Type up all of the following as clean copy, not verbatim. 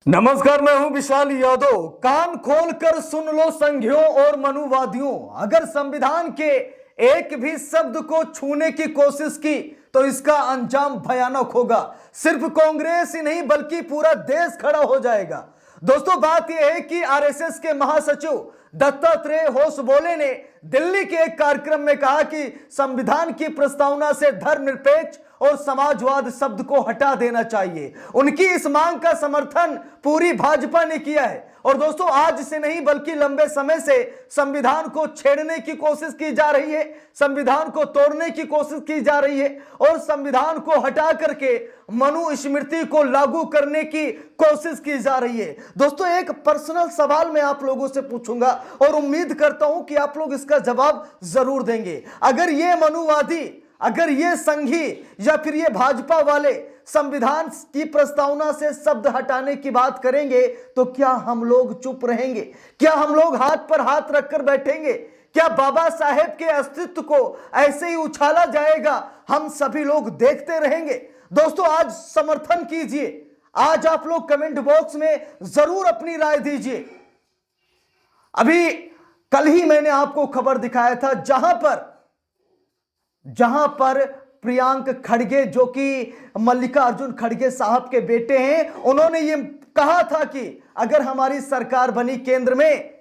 नमस्कार, मैं हूं विशाल यादव। कान खोलकर सुन लो संघियों और मनुवादियों, अगर संविधान के एक भी शब्द को छूने की कोशिश की तो इसका अंजाम भयानक होगा। सिर्फ कांग्रेस ही नहीं बल्कि पूरा देश खड़ा हो जाएगा। दोस्तों, बात यह है कि आरएसएस के महासचिव दत्तात्रेय होसबोले ने दिल्ली के एक कार्यक्रम में कहा कि संविधान की प्रस्तावना से धर्मनिरपेक्ष और समाजवाद शब्द को हटा देना चाहिए। उनकी इस मांग का समर्थन पूरी भाजपा ने किया है। और दोस्तों, आज से नहीं बल्कि लंबे समय से संविधान को छेड़ने की कोशिश की जा रही है, संविधान को तोड़ने की कोशिश की जा रही है और संविधान को हटा करके मनुस्मृति को लागू करने की कोशिश की जा रही है। दोस्तों, एक पर्सनल सवाल मैं आप लोगों से पूछूंगा और उम्मीद करता हूं कि आप लोग इसका जवाब जरूर देंगे। अगर ये मनुवादी, अगर ये संघी या फिर ये भाजपा वाले संविधान की प्रस्तावना से शब्द हटाने की बात करेंगे तो क्या हम लोग चुप रहेंगे? क्या हम लोग हाथ पर हाथ रखकर बैठेंगे? क्या बाबा साहेब के अस्तित्व को ऐसे ही उछाला जाएगा? हम सभी लोग देखते रहेंगे। दोस्तों, आज समर्थन कीजिए। आज आप लोग कमेंट बॉक्स में जरूर अपनी राय दीजिए। अभी कल ही मैंने आपको खबर दिखाया था जहां पर प्रियांक खड़गे, जो कि मल्लिकार्जुन खड़गे साहब के बेटे हैं, उन्होंने ये कहा था कि अगर हमारी सरकार बनी केंद्र में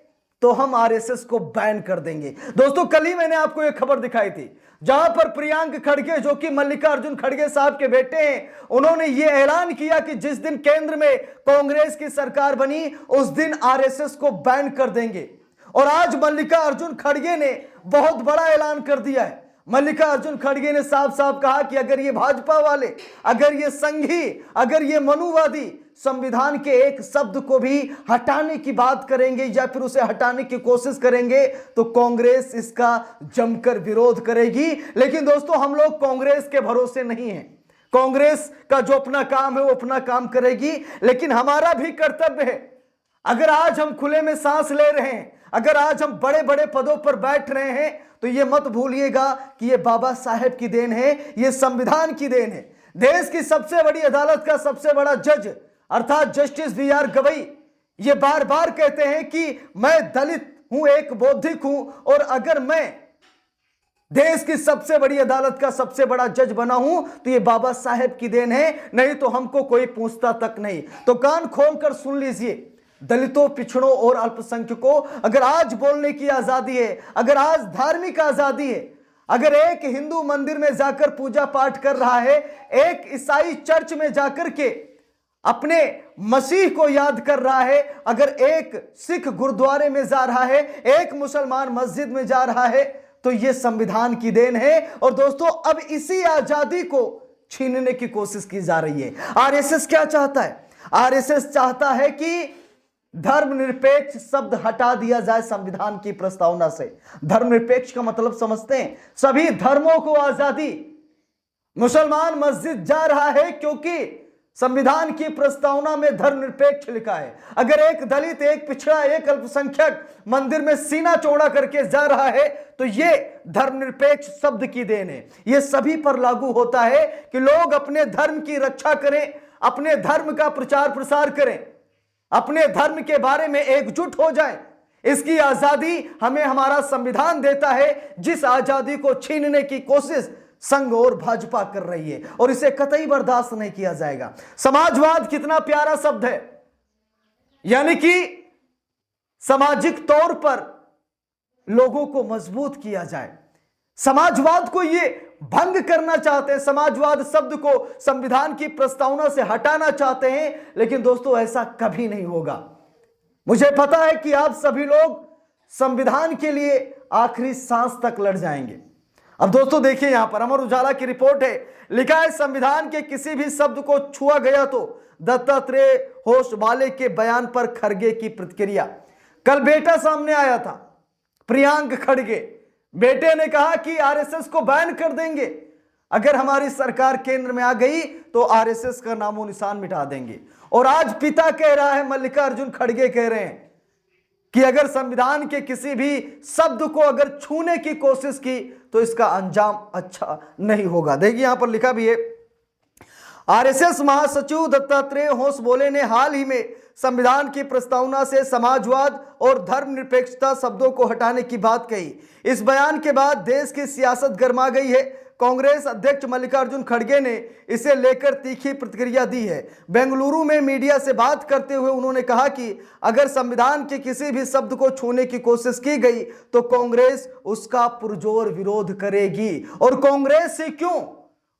तो हम आरएसएस को बैन कर देंगे। दोस्तों, कल ही मैंने आपको ये खबर दिखाई थी जहां पर प्रियांक खड़गे, जो कि मल्लिकार्जुन खड़गे साहब के बेटे हैं, उन्होंने ये ऐलान किया कि जिस दिन केंद्र में कांग्रेस की सरकार बनी उस दिन आरएसएस को बैन कर देंगे। और आज मल्लिकार्जुन खड़गे ने बहुत बड़ा ऐलान कर दिया है। मल्लिकार्जुन खड़गे ने साफ साफ कहा कि अगर ये भाजपा वाले, अगर ये संघी, अगर ये मनुवादी संविधान के एक शब्द को भी हटाने की बात करेंगे या फिर उसे हटाने की कोशिश करेंगे तो कांग्रेस इसका जमकर विरोध करेगी। लेकिन दोस्तों, हम लोग कांग्रेस के भरोसे नहीं हैं। कांग्रेस का जो अपना काम है वो अपना काम करेगी, लेकिन हमारा भी कर्तव्य है। अगर आज हम खुले में सांस ले रहे हैं, अगर आज हम बड़े बड़े पदों पर बैठ रहे हैं, तो ये मत भूलिएगा कि ये बाबा साहेब की देन है, ये संविधान की देन है। देश की सबसे बड़ी अदालत का सबसे बड़ा जज अर्थात जस्टिस बी.आर. गवई ये बार बार कहते हैं कि मैं दलित हूं, एक बौद्धिक हूं, और अगर मैं देश की सबसे बड़ी अदालत का सबसे बड़ा जज बना हूं तो ये बाबा साहेब की देन है, नहीं तो हमको कोई पूछता तक नहीं। तो कान खोलकर सुन लीजिए, दलितों, पिछड़ों और अल्पसंख्यकों, अगर आज बोलने की आजादी है, अगर आज धार्मिक आजादी है, अगर एक हिंदू मंदिर में जाकर पूजा पाठ कर रहा है, एक ईसाई चर्च में जाकर के अपने मसीह को याद कर रहा है, अगर एक सिख गुरुद्वारे में जा रहा है, एक मुसलमान मस्जिद में जा रहा है, तो यह संविधान की देन है। और दोस्तों, अब इसी आजादी को छीनने की कोशिश की जा रही है। आरएसएस क्या चाहता है? आरएसएस चाहता है कि धर्मनिरपेक्ष शब्द हटा दिया जाए संविधान की प्रस्तावना से। धर्मनिरपेक्ष का मतलब समझते हैं? सभी धर्मों को आजादी। मुसलमान मस्जिद जा रहा है क्योंकि संविधान की प्रस्तावना में धर्मनिरपेक्ष लिखा है। अगर एक दलित, एक पिछड़ा, एक अल्पसंख्यक मंदिर में सीना चौड़ा करके जा रहा है तो यह धर्मनिरपेक्ष शब्द की देन है। यह सभी पर लागू होता है कि लोग अपने धर्म की रक्षा करें, अपने धर्म का प्रचार प्रसार करें, अपने धर्म के बारे में एकजुट हो जाएं। इसकी आजादी हमें हमारा संविधान देता है, जिस आजादी को छीनने की कोशिश संघ और भाजपा कर रही है, और इसे कतई बर्दाश्त नहीं किया जाएगा। समाजवाद कितना प्यारा शब्द है, यानी कि सामाजिक तौर पर लोगों को मजबूत किया जाए। समाजवाद को ये भंग करना चाहते हैं, समाजवाद शब्द को संविधान की प्रस्तावना से हटाना चाहते हैं, लेकिन दोस्तों ऐसा कभी नहीं होगा। मुझे पता है कि आप सभी लोग संविधान के लिए आखिरी सांस तक लड़ जाएंगे। अब दोस्तों देखिए, यहां पर अमर उजाला की रिपोर्ट है, लिखा है संविधान के किसी भी शब्द को छुआ गया तो दत्तात्रेय होसबोले के बयान पर खड़गे की प्रतिक्रिया। कल बेटा सामने आया था, प्रियांक खड़गे, बेटे ने कहा कि आरएसएस को बैन कर देंगे, अगर हमारी सरकार केंद्र में आ गई तो आरएसएस का नामो निशान मिटा देंगे। और आज पिता कह रहा है, मल्लिकार्जुन खड़गे कह रहे हैं कि अगर संविधान के किसी भी शब्द को अगर छूने की कोशिश की तो इसका अंजाम अच्छा नहीं होगा। देखिए यहां पर लिखा भी है, आरएसएस महासचिव दत्तात्रेय होसबोले ने हाल ही में संविधान की प्रस्तावना से समाजवाद और धर्मनिरपेक्षता शब्दों को हटाने की बात कही। इस बयान के बाद देश की सियासत गर्मा गई है। कांग्रेस अध्यक्ष मल्लिकार्जुन खड़गे ने इसे लेकर तीखी प्रतिक्रिया दी है। बेंगलुरु में मीडिया से बात करते हुए उन्होंने कहा कि अगर संविधान के किसी भी शब्द को छूने की कोशिश की गई तो कांग्रेस उसका पुरजोर विरोध करेगी। और कांग्रेस से क्यों,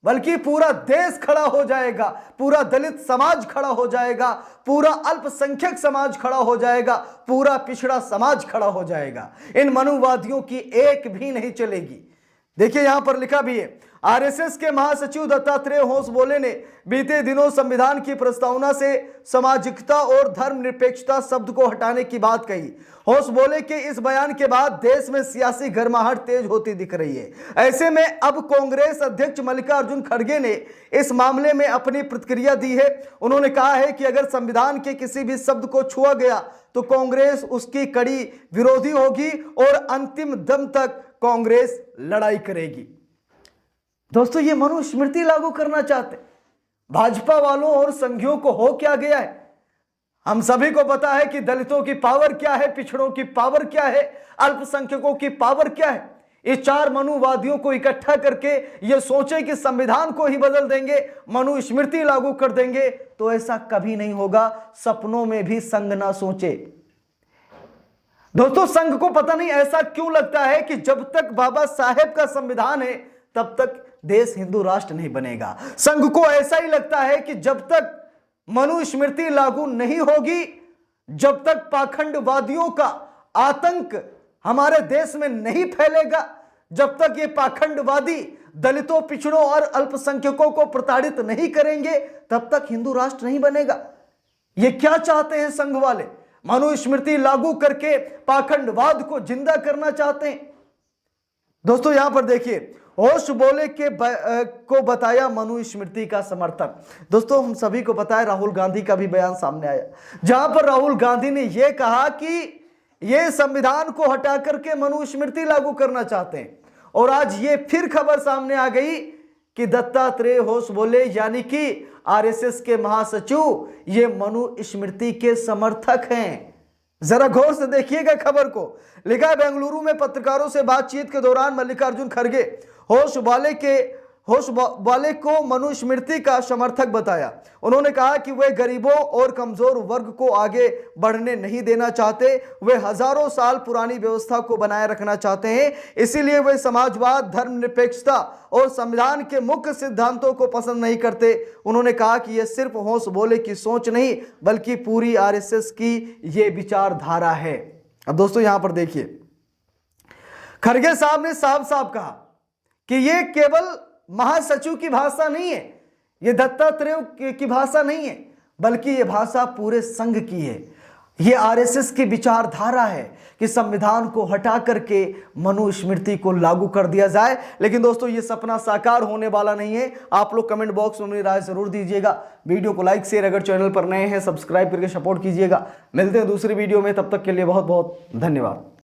बल्कि पूरा देश खड़ा हो जाएगा, पूरा दलित समाज खड़ा हो जाएगा, पूरा अल्पसंख्यक समाज खड़ा हो जाएगा, पूरा पिछड़ा समाज खड़ा हो जाएगा। इन मनुवादियों की एक भी नहीं चलेगी। देखिए यहां पर लिखा भी है, आरएसएस के महासचिव दत्तात्रेय होसबोले ने बीते दिनों संविधान की प्रस्तावना से सामाजिकता और धर्मनिरपेक्षता शब्द को हटाने की बात कही। होसबोले के इस बयान के बाद देश में सियासी गर्माहट तेज होती दिख रही है। ऐसे में अब कांग्रेस अध्यक्ष मल्लिकार्जुन खड़गे ने इस मामले में अपनी प्रतिक्रिया दी है। उन्होंने कहा है कि अगर संविधान के किसी भी शब्द को छुआ गया तो कांग्रेस उसकी कड़ी विरोधी होगी और अंतिम दम तक कांग्रेस लड़ाई करेगी। दोस्तों, ये मनुस्मृति लागू करना चाहते भाजपा वालों और संघियों को हो क्या गया है? हम सभी को पता है कि दलितों की पावर क्या है, पिछड़ों की पावर क्या है, अल्पसंख्यकों की पावर क्या है। ये चार मनुवादियों को इकट्ठा करके ये सोचे कि संविधान को ही बदल देंगे, मनुस्मृति लागू कर देंगे, तो ऐसा कभी नहीं होगा। सपनों में भी संघ ना सोचे। दोस्तों, संघ को पता नहीं ऐसा क्यों लगता है कि जब तक बाबा साहेब का संविधान है तब तक देश हिंदू राष्ट्र नहीं बनेगा। संघ को ऐसा ही लगता है कि जब तक मनुस्मृति लागू नहीं होगी, जब तक पाखंडवादियों का आतंक हमारे देश में नहीं फैलेगा, जब तक ये पाखंडवादी दलितों, पिछड़ों और अल्पसंख्यकों को प्रताड़ित नहीं करेंगे, तब तक हिंदू राष्ट्र नहीं बनेगा। ये क्या चाहते हैं संघ वाले? मनुस्मृति लागू करके पाखंडवाद को जिंदा करना चाहते हैं। दोस्तों, यहां पर देखिए, होसबोले को बताया मनुस्मृति का समर्थन। दोस्तों, हम सभी को पता है राहुल गांधी का भी बयान सामने आया, जहां पर राहुल गांधी ने यह कहा कि ये संविधान को हटा करके मनुस्मृति लागू करना चाहते हैं। और आज ये फिर खबर सामने आ गई कि दत्तात्रेय होसबोले यानी कि आरएसएस के महासचिव ये मनुस्मृति के समर्थक हैं। जरा गौर से देखिएगा खबर को। लिखा है, बेंगलुरु में पत्रकारों से बातचीत के दौरान मल्लिकार्जुन खड़गे होसबोले को मनुस्मृति का समर्थक बताया। उन्होंने कहा कि वे गरीबों और कमजोर वर्ग को आगे बढ़ने नहीं देना चाहते। वे हजारों साल पुरानी व्यवस्था को बनाए रखना चाहते हैं, इसीलिए वे समाजवाद, धर्मनिरपेक्षता और संविधान के मुख्य सिद्धांतों को पसंद नहीं करते। उन्होंने कहा कि यह सिर्फ होसबोले की सोच नहीं बल्कि पूरी आरएसएस की यह विचारधारा है। अब दोस्तों, यहां पर देखिए, खड़गे साहब ने साफ साफ कहा कि यह केवल महासचिव की भाषा नहीं है, यह दत्तात्रेय की भाषा नहीं है, बल्कि यह भाषा पूरे संघ की है। यह आरएसएस की विचारधारा है कि संविधान को हटा करके मनुस्मृति को लागू कर दिया जाए। लेकिन दोस्तों, यह सपना साकार होने वाला नहीं है। आप लोग कमेंट बॉक्स में अपनी राय जरूर दीजिएगा। वीडियो को लाइक शेयर, अगर चैनल पर नए हैं सब्सक्राइब करके सपोर्ट कीजिएगा। मिलते हैं दूसरी वीडियो में, तब तक के लिए बहुत बहुत धन्यवाद।